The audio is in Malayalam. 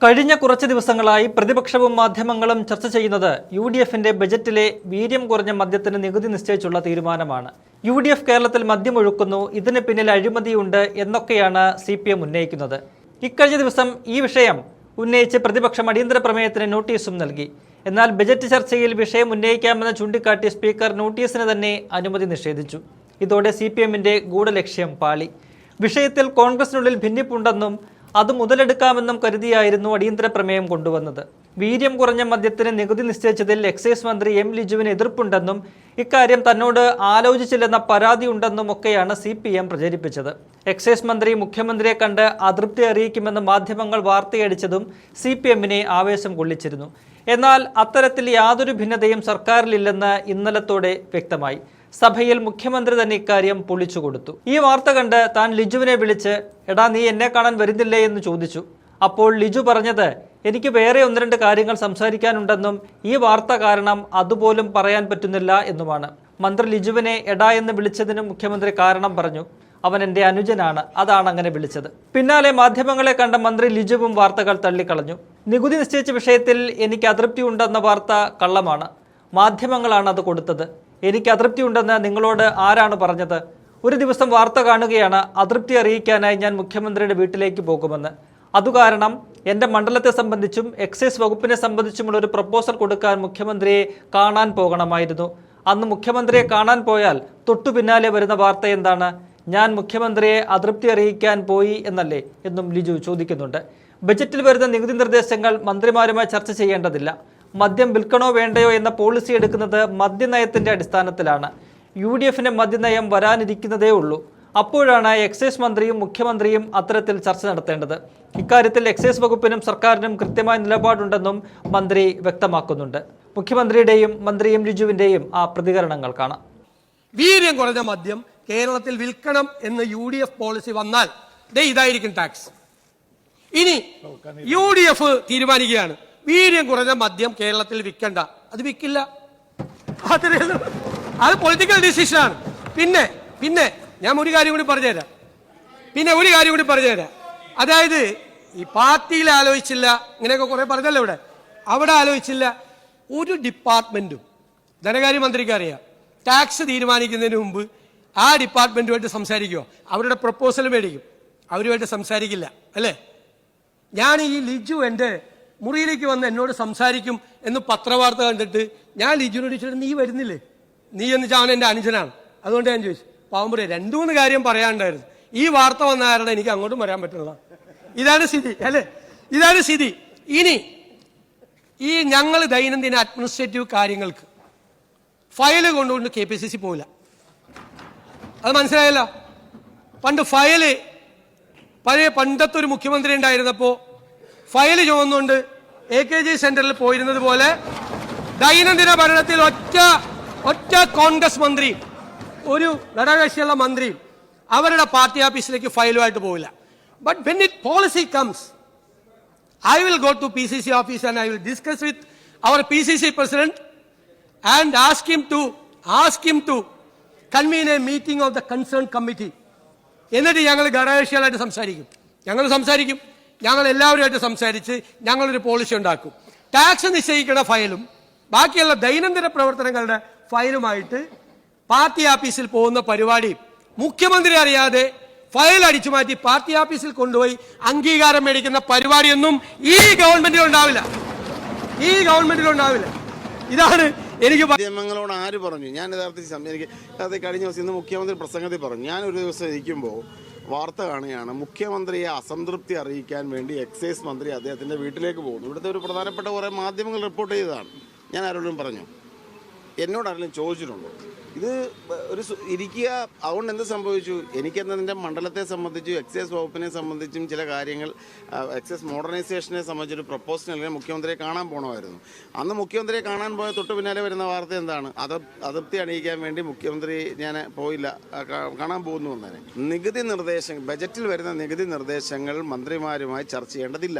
കഴിഞ്ഞ കുറച്ച് ദിവസങ്ങളായി പ്രതിപക്ഷവും മാധ്യമങ്ങളും ചർച്ച ചെയ്യുന്നത് യു.ഡി.എഫിന്റെ ബജറ്റിലെ വീര്യം കുറഞ്ഞ മദ്യത്തിന് നികുതി നിശ്ചയിച്ചുള്ള തീരുമാനമാണ്. യു.ഡി.എഫ് കേരളത്തിൽ മദ്യം ഒഴുക്കുന്നു, ഇതിന് പിന്നിൽ അഴിമതിയുണ്ട് എന്നൊക്കെയാണ് CPM ഉന്നയിക്കുന്നത്. ഇക്കഴിഞ്ഞ ദിവസം ഈ വിഷയം ഉന്നയിച്ച് പ്രതിപക്ഷം അടിയന്തര പ്രമേയത്തിന് നോട്ടീസും നൽകി. എന്നാൽ ബജറ്റ് ചർച്ചയിൽ വിഷയം ഉന്നയിക്കാമെന്ന് ചൂണ്ടിക്കാട്ടി സ്പീക്കർ നോട്ടീസിന് തന്നെ അനുമതി നിഷേധിച്ചു. ഇതോടെ CPMന്റെ ഗൂഢലക്ഷ്യം പാളി. വിഷയത്തിൽ കോൺഗ്രസിനുള്ളിൽ ഭിന്നിപ്പുണ്ടെന്നും അത് മുതലെടുക്കാമെന്നും കരുതിയായിരുന്നു അടിയന്തര പ്രമേയം കൊണ്ടുവന്നത്. വീര്യം കുറഞ്ഞ മദ്യത്തിന് നികുതി നിശ്ചയിച്ചതിൽ എക്സൈസ് മന്ത്രി M. ലിജുവിന് എതിർപ്പുണ്ടെന്നും ഇക്കാര്യം തന്നോട് ആലോചിച്ചില്ലെന്ന പരാതിയുണ്ടെന്നും ഒക്കെയാണ് CPM പ്രചരിപ്പിച്ചത്. എക്സൈസ് മന്ത്രി മുഖ്യമന്ത്രിയെ കണ്ട് അതൃപ്തി അറിയിക്കുമെന്ന് മാധ്യമങ്ങൾ വാർത്തയടിച്ചതും CPMനെ ആവേശം കൊള്ളിച്ചിരുന്നു. എന്നാൽ അത്തരത്തിൽ യാതൊരു ഭിന്നതയും സർക്കാരിലില്ലെന്ന് ഇന്നലത്തോടെ വ്യക്തമായി. സഭയിൽ മുഖ്യമന്ത്രി തന്നെ ഇക്കാര്യം പൊളിച്ചുകൊടുത്തു. ഈ വാർത്ത കണ്ട് താൻ ലിജുവിനെ വിളിച്ച് "എടാ, നീ എന്നെ കാണാൻ വരുന്നില്ലേ" എന്ന് ചോദിച്ചു. അപ്പോൾ ലിജു പറഞ്ഞത്, "എനിക്ക് വേറെ 1-2 കാര്യങ്ങൾ സംസാരിക്കാനുണ്ടെന്നും ഈ വാർത്ത കാരണം അതുപോലും പറയാൻ പറ്റുന്നില്ല" എന്നുമാണ്. മന്ത്രി ലിജുവിനെ എടാ എന്ന് വിളിച്ചതിന് മുഖ്യമന്ത്രി കാരണം പറഞ്ഞു. "അവൻ എൻ്റെ അനുജനാണ്, അതാണ് അങ്ങനെ വിളിച്ചത്." പിന്നാലെ മാധ്യമങ്ങളെ കണ്ട മന്ത്രി ലിജുവും വാർത്തകൾ തള്ളിക്കളഞ്ഞു. നികുതി നിശ്ചയിച്ച വിഷയത്തിൽ എനിക്ക് അതൃപ്തി ഉണ്ടെന്ന വാർത്ത കള്ളമാണ്. മാധ്യമങ്ങളാണ് അത് കൊടുത്തത്. എനിക്ക് അതൃപ്തി ഉണ്ടെന്ന് നിങ്ങളോട് ആരാണ് പറഞ്ഞത്? ഒരു ദിവസം വാർത്ത കാണുകയാണ് അതൃപ്തി അറിയിക്കാനായി ഞാൻ മുഖ്യമന്ത്രിയുടെ വീട്ടിലേക്ക് പോകുമെന്ന്. അതുകാരണം എൻ്റെ മണ്ഡലത്തെ സംബന്ധിച്ചും എക്സൈസ് വകുപ്പിനെ സംബന്ധിച്ചുമുള്ള ഒരു പ്രപ്പോസൽ കൊടുക്കാൻ മുഖ്യമന്ത്രിയെ കാണാൻ പോകണമായിരുന്നു. അന്ന് മുഖ്യമന്ത്രിയെ കാണാൻ പോയാൽ തൊട്ടു പിന്നാലെ വരുന്ന വാർത്ത എന്താണ്? ഞാൻ മുഖ്യമന്ത്രിയെ അതൃപ്തി അറിയിക്കാൻ പോയി എന്നല്ലേ എന്നും ലിജു ചോദിക്കുന്നുണ്ട്. ബജറ്റിൽ വരുന്ന നികുതി നിർദ്ദേശങ്ങൾ മന്ത്രിമാരുമായി ചർച്ച ചെയ്യേണ്ടതില്ല. മദ്യം വിൽക്കണോ വേണ്ടയോ എന്ന പോളിസി എടുക്കുന്നത് മദ്യനയത്തിന്റെ അടിസ്ഥാനത്തിലാണ്. UDFിന്റെ മദ്യനയം വരാനിരിക്കുന്നതേ ഉള്ളൂ. അപ്പോഴാണ് എക്സൈസ് മന്ത്രിയും മുഖ്യമന്ത്രിയും അത്തരത്തിൽ ചർച്ച നടത്തേണ്ടത്. ഇക്കാര്യത്തിൽ എക്സൈസ് വകുപ്പിനും സർക്കാരിനും കൃത്യമായ നിലപാടുണ്ടെന്നും മന്ത്രി വ്യക്തമാക്കുന്നുണ്ട്. മുഖ്യമന്ത്രിയുടെയും മന്ത്രി M. ലിജുവിന്റെയും ആ പ്രതികരണങ്ങൾ കാണാം. വീര്യം കുറഞ്ഞ മദ്യം കേരളത്തിൽ വിൽക്കണം എന്ന് UDF പോളിസി വന്നാൽ ഇതായിരിക്കും ടാക്സ്. ഇനി UDF തീരുമാനിക്കുകയാണ് വീര്യം കുറഞ്ഞ മദ്യം കേരളത്തിൽ വിൽക്കണ്ട, അത് വിൽക്കില്ല. അത് പൊളിറ്റിക്കൽ ഡിസിഷനാണ്. പിന്നെ ഞാൻ ഒരു കാര്യം കൂടി പറഞ്ഞുതരാം. അതായത് ഈ പാർട്ടിയിൽ ആലോചിച്ചില്ല, ഇങ്ങനെയൊക്കെ കുറെ പറഞ്ഞല്ലോ അവിടെ ആലോചിച്ചില്ല. ഒരു ഡിപ്പാർട്ട്മെന്റും ധനകാര്യമന്ത്രിക്ക് അറിയാം, ടാക്സ് തീരുമാനിക്കുന്നതിന് മുമ്പ് ആ ഡിപ്പാർട്ട്മെന്റുമായിട്ട് സംസാരിക്കുമോ? അവരുടെ പ്രപ്പോസൽ മേടിക്കും, അവരുമായിട്ട് സംസാരിക്കില്ല അല്ലേ? ഞാൻ ഈ ലിജു എൻ്റെ മുറിയിലേക്ക് വന്ന് എന്നോട് സംസാരിക്കും എന്ന് പത്രവാർത്ത കണ്ടിട്ട് ഞാൻ ലിജുവിനോട് ചോദിച്ചിട്ട് നീ വരുന്നില്ലേ? നീ എന്ന് വെച്ചാൽ അവൻ എൻ്റെ അനുജനാണ്. അതുകൊണ്ട് ഞാൻ ചോദിച്ചു. പാവം പറയാം 2-3 കാര്യം പറയാനുണ്ടായിരുന്നു. ഈ വാർത്ത വന്ന കാരണം എനിക്ക് അങ്ങോട്ടും വരാൻ പറ്റുന്നതാണ്. ഇതാണ് സ്ഥിതി അല്ലേ? ഇതാണ് സ്ഥിതി. ഇനി ഈ ഞങ്ങൾ ദൈനംദിന അഡ്മിനിസ്ട്രേറ്റീവ് കാര്യങ്ങൾക്ക് ഫയല് കൊണ്ടുകൊണ്ട് KPCC പോവില്ല. അത് മനസ്സിലായല്ലോ. പണ്ടത്തെ ഒരു മുഖ്യമന്ത്രി ഉണ്ടായിരുന്നപ്പോ ഫയല് ചുമന്നുകൊണ്ട് AKG സെന്ററിൽ പോയിരുന്നത് പോലെ ദൈനംദിന ഭരണത്തിൽ ഒറ്റ കോൺഗ്രസ് മന്ത്രിയും ഒരു ഘടകകക്ഷിയുള്ള മന്ത്രിയും അവരുടെ പാർട്ടി ഓഫീസിലേക്ക് ഫയലുമായിട്ട് പോവില്ല. But when it policy comes, I will go to PCC office and I will discuss with our PCC president and ask him to convene a meeting of the concerned committee. എന്നിട്ട് ഞങ്ങൾ ഘടകകക്ഷികളായിട്ട് സംസാരിക്കും. ഞങ്ങൾ എല്ലാവരുമായിട്ട് സംസാരിച്ച് ഞങ്ങളൊരു പോളിസി ഉണ്ടാക്കും. ടാക്സ് നിശ്ചയിക്കുന്ന ഫയലും ബാക്കിയുള്ള ദൈനംദിന പ്രവർത്തനങ്ങളുടെ ഫയലുമായിട്ട് പാർട്ടി ഓഫീസിൽ പോകുന്ന പരിപാടി മുഖ്യമന്ത്രി അറിയാതെ ഫയൽ അടിച്ചു മാറ്റി പാർട്ടി ഓഫീസിൽ കൊണ്ടുപോയി അംഗീകാരം മേടിക്കുന്ന പരിപാടിയൊന്നും ഈ ഗവൺമെന്റിലുണ്ടാവില്ല. ഇതാണ് എനിക്ക് മാധ്യമങ്ങളോട് ആര് പറഞ്ഞു? ഞാൻ യഥാർത്ഥത്തിൽ കഴിഞ്ഞ ദിവസം ഇന്ന് മുഖ്യമന്ത്രി പ്രസംഗത്തിൽ പറഞ്ഞു. ഞാൻ ഒരു ദിവസം ഇരിക്കുമ്പോൾ വാർത്ത കാണുകയാണ്, മുഖ്യമന്ത്രിയെ അസംതൃപ്തി അറിയിക്കാൻ വേണ്ടി എക്സൈസ് മന്ത്രി അദ്ദേഹത്തിൻ്റെ വീട്ടിലേക്ക് പോകുന്നു. ഇവിടുത്തെ ഒരു പ്രധാനപ്പെട്ട കുറേ മാധ്യമങ്ങൾ റിപ്പോർട്ട് ചെയ്തതാണ്. ഞാൻ ആരോടും പറഞ്ഞു, എന്നോട് ആരെങ്കിലും ചോദിച്ചിട്ടുണ്ടോ ഇത് ഇരിക്കുക? അതുകൊണ്ട് എന്ത് സംഭവിച്ചു? എനിക്കെന്നതിൻ്റെ മണ്ഡലത്തെ സംബന്ധിച്ചും എക്സൈസ് വകുപ്പിനെ സംബന്ധിച്ചും ചില കാര്യങ്ങൾ, എക്സൈസ് മോഡേണൈസേഷനെ സംബന്ധിച്ചൊരു പ്രപ്പോസൽ അല്ലെങ്കിൽ മുഖ്യമന്ത്രിയെ കാണാൻ പോകണമായിരുന്നു. അന്ന് മുഖ്യമന്ത്രിയെ കാണാൻ പോയ തൊട്ട് പിന്നാലെ വരുന്ന വാർത്ത എന്താണ്? അതൃപ്തി അണിയിക്കാൻ വേണ്ടി മുഖ്യമന്ത്രി ഞാൻ പോയില്ല, കാണാൻ പോകുന്നു എന്നതിന്. ബജറ്റിൽ വരുന്ന നികുതി നിർദ്ദേശങ്ങൾ മന്ത്രിമാരുമായി ചർച്ച ചെയ്യേണ്ടതില്ല.